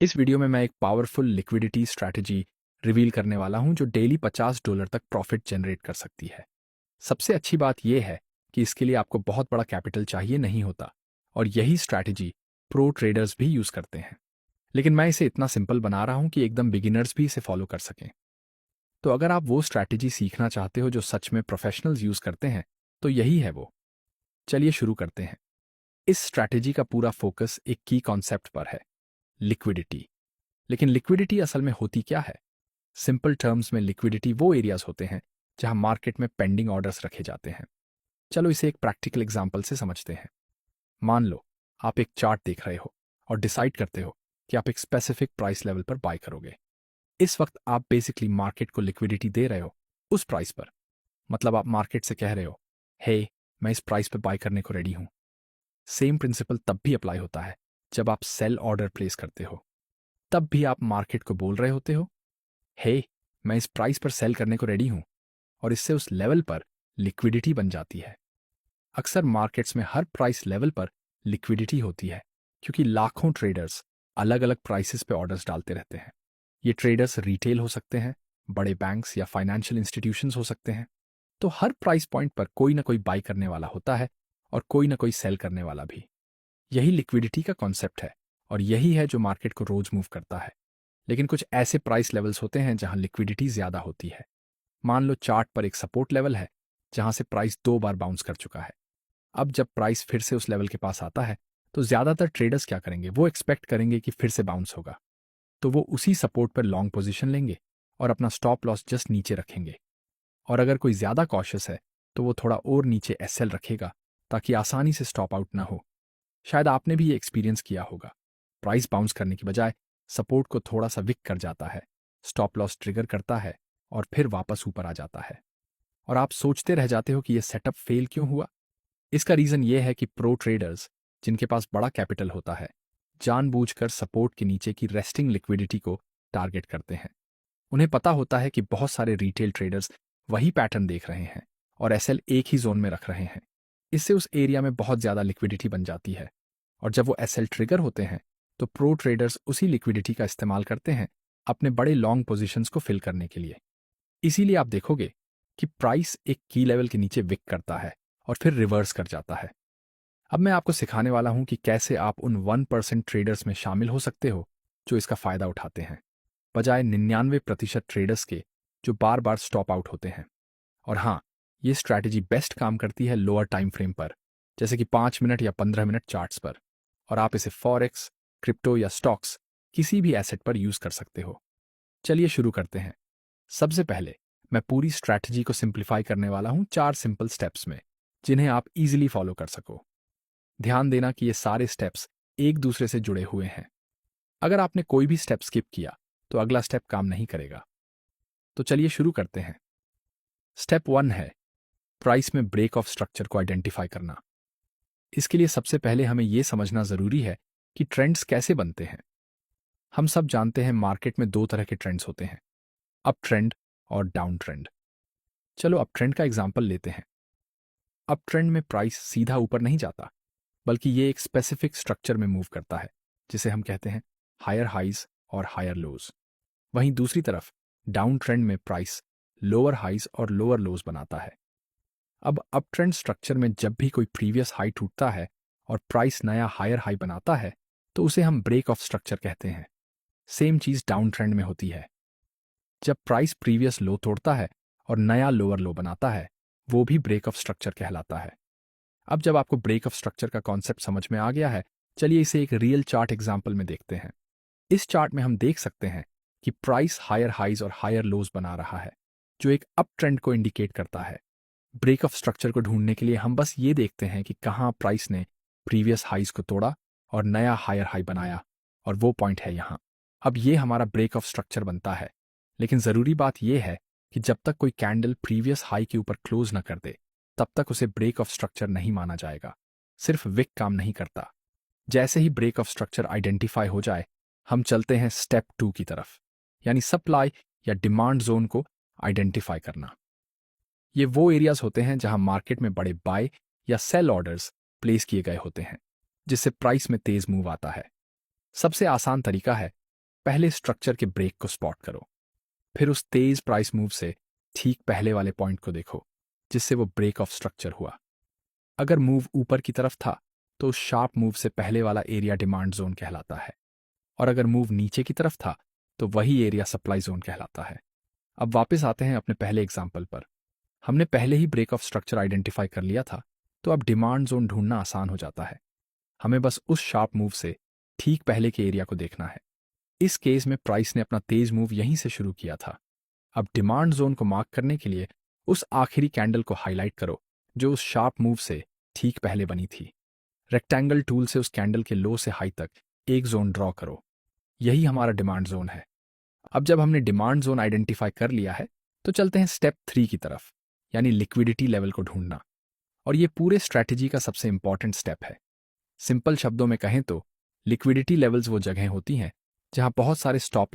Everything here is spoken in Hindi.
इस वीडियो में मैं एक पावरफुल लिक्विडिटी स्ट्रैटेजी रिवील करने वाला हूं जो डेली $50 तक प्रॉफिट जनरेट कर सकती है। सबसे अच्छी बात यह है कि इसके लिए आपको बहुत बड़ा कैपिटल चाहिए नहीं होता और यही स्ट्रैटेजी प्रो ट्रेडर्स भी यूज करते हैं। लेकिन मैं इसे इतना सिंपल बना रहा हूं कि एकदम बिगिनर्स भी इसे फॉलो कर सकें। तो अगर आप वो स्ट्रैटेजी सीखना चाहते हो जो सच में प्रोफेशनल्स यूज करते हैं तो यही है वो। चलिए शुरू करते हैं। इस स्ट्रैटेजी का पूरा फोकस एक की कॉन्सेप्ट पर है, लिक्विडिटी। लेकिन लिक्विडिटी असल में होती क्या है? सिंपल टर्म्स में लिक्विडिटी वो एरियाज होते हैं जहां मार्केट में पेंडिंग ऑर्डर्स रखे जाते हैं। चलो इसे एक प्रैक्टिकल एग्जांपल से समझते हैं। मान लो आप एक चार्ट देख रहे हो और डिसाइड करते हो कि आप एक स्पेसिफिक प्राइस लेवल पर बाय करोगे। इस वक्त आप बेसिकली मार्केट को लिक्विडिटी दे रहे हो उस प्राइस पर। मतलब आप मार्केट से कह रहे हो, हे मैं इस प्राइस पर बाय करने को रेडी हूं। सेम प्रिंसिपल तब भी अप्लाई होता है जब आप सेल ऑर्डर प्लेस करते हो। तब भी आप मार्केट को बोल रहे होते हो, हे मैं इस प्राइस पर सेल करने को रेडी हूं, और इससे उस लेवल पर लिक्विडिटी बन जाती है। अक्सर मार्केट्स में हर प्राइस लेवल पर लिक्विडिटी होती है क्योंकि लाखों ट्रेडर्स अलग अलग प्राइसेस पे ऑर्डर्स डालते रहते हैं। ये ट्रेडर्स रिटेल हो सकते हैं, बड़े बैंक्स या फाइनेंशियल इंस्टीट्यूशंस हो सकते हैं। तो हर प्राइस पॉइंट पर कोई ना कोई बाई करने वाला होता है और कोई ना कोई सेल करने वाला भी। यही लिक्विडिटी का कॉन्सेप्ट है और यही है जो मार्केट को रोज मूव करता है। लेकिन कुछ ऐसे प्राइस लेवल्स होते हैं जहां लिक्विडिटी ज्यादा होती है। मान लो चार्ट पर एक सपोर्ट लेवल है जहां से प्राइस 2 बार बाउंस कर चुका है। अब जब प्राइस फिर से उस लेवल के पास आता है तो ज्यादातर ट्रेडर्स क्या करेंगे, वो एक्सपेक्ट करेंगे कि फिर से बाउंस होगा। तो वो उसी सपोर्ट पर लॉन्ग पोजीशन लेंगे और अपना स्टॉप लॉस जस्ट नीचे रखेंगे। और अगर कोई ज्यादा कॉशियस है तो वो थोड़ा और नीचे एसएल रखेगा ताकि आसानी से स्टॉप आउट ना हो। शायद आपने भी ये एक्सपीरियंस किया होगा। प्राइस बाउंस करने की बजाय सपोर्ट को थोड़ा सा विक कर जाता है, स्टॉप लॉस ट्रिगर करता है और फिर वापस ऊपर आ जाता है। और आप सोचते रह जाते हो कि ये सेटअप फेल क्यों हुआ। इसका रीजन ये है कि प्रो ट्रेडर्स जिनके पास बड़ा कैपिटल होता है जानबूझकर सपोर्ट के नीचे की रेस्टिंग लिक्विडिटी को टारगेट करते हैं। उन्हें पता होता है कि बहुत सारे रिटेल ट्रेडर्स वही पैटर्न देख रहे हैं और एसएल एक ही जोन में रख रहे हैं। इससे उस एरिया में बहुत ज्यादा लिक्विडिटी बन जाती है और जब वो एसएल ट्रिगर होते हैं तो प्रो ट्रेडर्स उसी लिक्विडिटी का इस्तेमाल करते हैं अपने बड़े लॉन्ग पोजीशंस को फिल करने के लिए। इसीलिए आप देखोगे कि प्राइस एक की लेवल के नीचे विक करता है और फिर रिवर्स कर जाता है। अब मैं आपको सिखाने वाला हूं कि कैसे आप उन 1% ट्रेडर्स में शामिल हो सकते हो जो इसका फायदा उठाते हैं, बजाय 99% ट्रेडर्स के जो बार बार स्टॉप आउट होते हैं। और हाँ, ये स्ट्रैटेजी बेस्ट काम करती है लोअर टाइम फ्रेम पर, जैसे कि 5 मिनट या 15 मिनट चार्ट्स पर। और आप इसे फॉरेक्स, क्रिप्टो या स्टॉक्स किसी भी एसेट पर यूज कर सकते हो। चलिए शुरू करते हैं। सबसे पहले मैं पूरी स्ट्रैटेजी को सिंप्लीफाई करने वाला हूं 4 सिंपल स्टेप्स में, जिन्हें आप इजीली फॉलो कर सको। ध्यान देना कि ये सारे स्टेप्स एक दूसरे से जुड़े हुए हैं। अगर आपने कोई भी स्टेप स्किप किया तो अगला स्टेप काम नहीं करेगा। तो चलिए शुरू करते हैं। स्टेप 1 है प्राइस में ब्रेक ऑफ स्ट्रक्चर को आइडेंटिफाई करना। इसके लिए सबसे पहले हमें यह समझना जरूरी है कि ट्रेंड्स कैसे बनते हैं। हम सब जानते हैं मार्केट में 2 तरह के ट्रेंड्स होते हैं, अप ट्रेंड और डाउन ट्रेंड। चलो अप ट्रेंड का एग्जांपल लेते हैं। अप ट्रेंड में प्राइस सीधा ऊपर नहीं जाता, बल्कि ये एक स्पेसिफिक स्ट्रक्चर में मूव करता है जिसे हम कहते हैं हायर हाइज और हायर लोज। वहीं दूसरी तरफ डाउन ट्रेंड में प्राइस लोअर हाइज और लोअर लोज बनाता है। अब अप ट्रेंड स्ट्रक्चर में जब भी कोई प्रीवियस हाई टूटता है और प्राइस नया हायर हाई बनाता है तो उसे हम ब्रेक ऑफ स्ट्रक्चर कहते हैं। सेम चीज डाउन ट्रेंड में होती है। जब प्राइस प्रीवियस लो तोड़ता है और नया लोअर लो बनाता है, वो भी ब्रेक ऑफ स्ट्रक्चर कहलाता है। अब जब आपको ब्रेक ऑफ स्ट्रक्चर का कॉन्सेप्ट समझ में आ गया है, चलिए इसे एक रियल चार्ट एग्जाम्पल में देखते हैं। इस चार्ट में हम देख सकते हैं कि प्राइस हायर हाइज और हायर लोज बना रहा है, जो एक अप ट्रेंड को इंडिकेट करता है। ब्रेक ऑफ स्ट्रक्चर को ढूंढने के लिए हम बस ये देखते हैं कि कहाँ प्राइस ने प्रीवियस हाइज को तोड़ा और नया हायर हाई बनाया, और वो पॉइंट है यहाँ। अब ये हमारा ब्रेक ऑफ स्ट्रक्चर बनता है। लेकिन जरूरी बात यह है कि जब तक कोई कैंडल प्रीवियस हाई के ऊपर क्लोज न कर दे तब तक उसे ब्रेक ऑफ स्ट्रक्चर नहीं माना जाएगा। सिर्फ विक काम नहीं करता। जैसे ही ब्रेक ऑफ स्ट्रक्चर आइडेंटिफाई हो जाए, हम चलते हैं स्टेप 2 की तरफ, यानी सप्लाई या डिमांड जोन को आइडेंटिफाई करना। ये वो एरियाज होते हैं जहां मार्केट में बड़े बाय या सेल ऑर्डर्स प्लेस किए गए होते हैं, जिससे प्राइस में तेज मूव आता है। सबसे आसान तरीका है पहले स्ट्रक्चर के ब्रेक को स्पॉट करो, फिर उस तेज प्राइस मूव से ठीक पहले वाले पॉइंट को देखो जिससे वो ब्रेक ऑफ स्ट्रक्चर हुआ। अगर मूव ऊपर की तरफ था तो उस शार्प मूव से पहले वाला एरिया डिमांड जोन कहलाता है, और अगर मूव नीचे की तरफ था तो वही एरिया सप्लाई जोन कहलाता है। अब वापस आते हैं अपने पहले एग्जाम्पल पर। हमने पहले ही ब्रेक ऑफ स्ट्रक्चर आइडेंटिफाई कर लिया था, तो अब डिमांड जोन ढूंढना आसान हो जाता है। हमें बस उस शार्प मूव से ठीक पहले के एरिया को देखना है। इस केस में प्राइस ने अपना तेज मूव यहीं से शुरू किया था। अब डिमांड जोन को मार्क करने के लिए उस आखिरी कैंडल को हाईलाइट करो जो उस शार्प मूव से ठीक पहले बनी थी। रेक्टेंगल टूल से उस कैंडल के लो से हाई तक एक जोन ड्रॉ करो। यही हमारा डिमांड जोन है। अब जब हमने डिमांड जोन आइडेंटिफाई कर लिया है तो चलते हैं स्टेप 3 की तरफ, यानी लिक्विडिटी लेवल को ढूंढना। और ये पूरे स्ट्रैटेजी का सबसे इंपॉर्टेंट स्टेप है। सिंपल शब्दों में कहें तो लिक्विडिटी लेवल्स वो जगह होती हैं जहां बहुत सारे स्टॉप